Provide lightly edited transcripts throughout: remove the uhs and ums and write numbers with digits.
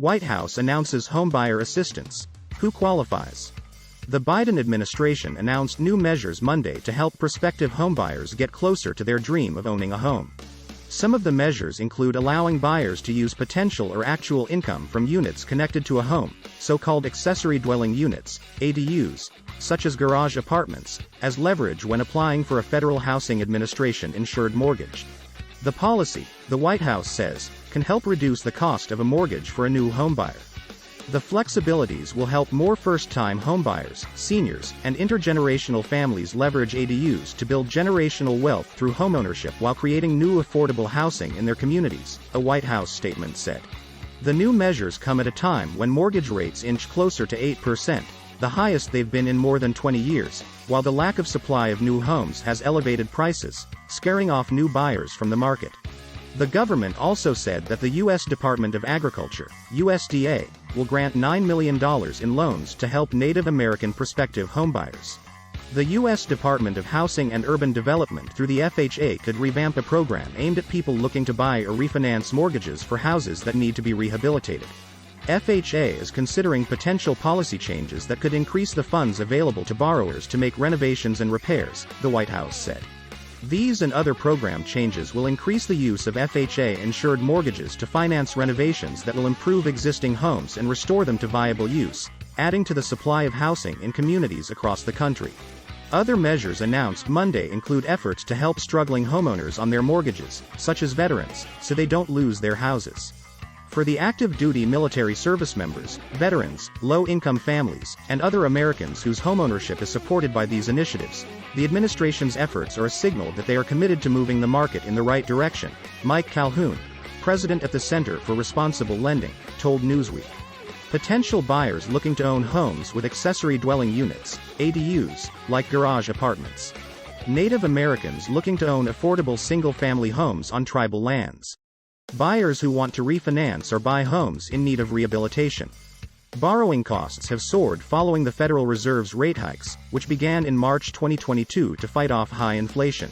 White House announces homebuyer assistance. Who qualifies? The Biden administration announced new measures Monday to help prospective homebuyers get closer to their dream of owning a home. Some of the measures include allowing buyers to use potential or actual income from units connected to a home, so-called accessory dwelling units, ADUs, such as garage apartments, as leverage when applying for a Federal Housing Administration-insured mortgage. The policy, the White House says, can help reduce the cost of a mortgage for a new homebuyer. The flexibilities will help more first-time homebuyers, seniors, and intergenerational families leverage ADUs to build generational wealth through homeownership while creating new affordable housing in their communities, a White House statement said. The new measures come at a time when mortgage rates inch closer to 8%, the highest they've been in more than 20 years, while the lack of supply of new homes has elevated prices, scaring off new buyers from the market. The government also said that the U.S. Department of Agriculture, USDA, will grant $9 million in loans to help Native American prospective homebuyers. The U.S. Department of Housing and Urban Development through the FHA could revamp a program aimed at people looking to buy or refinance mortgages for houses that need to be rehabilitated. FHA is considering potential policy changes that could increase the funds available to borrowers to make renovations and repairs, the White House said. These and other program changes will increase the use of FHA-insured mortgages to finance renovations that will improve existing homes and restore them to viable use, adding to the supply of housing in communities across the country. Other measures announced Monday include efforts to help struggling homeowners on their mortgages, such as veterans, so they don't lose their houses. For the active duty military service members, veterans, low-income families, and other Americans whose homeownership is supported by these initiatives, the administration's efforts are a signal that they are committed to moving the market in the right direction, Mike Calhoun, president at the Center for Responsible Lending, told Newsweek. Potential buyers looking to own homes with accessory dwelling units, ADUs, like garage apartments. Native Americans looking to own affordable single-family homes on tribal lands. Buyers who want to refinance or buy homes in need of rehabilitation. Borrowing costs have soared following the Federal Reserve's rate hikes, which began in March 2022 to fight off high inflation.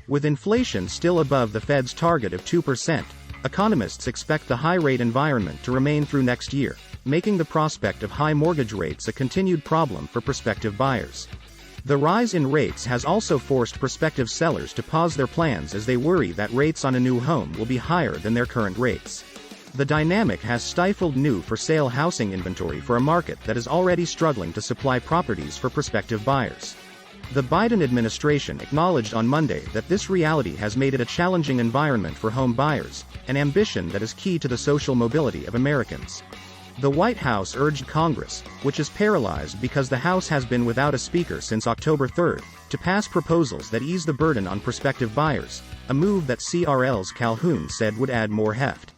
With inflation still above the Fed's target of 2%, economists expect the high-rate environment to remain through next year, making the prospect of high mortgage rates a continued problem for prospective buyers. The rise in rates has also forced prospective sellers to pause their plans as they worry that rates on a new home will be higher than their current rates. The dynamic has stifled new for-sale housing inventory for a market that is already struggling to supply properties for prospective buyers. The Biden administration acknowledged on Monday that this reality has made it a challenging environment for home buyers, an ambition that is key to the social mobility of Americans. The White House urged Congress, which is paralyzed because the House has been without a speaker since October 3, to pass proposals that ease the burden on prospective buyers, a move that CRL's Calhoun said would add more heft.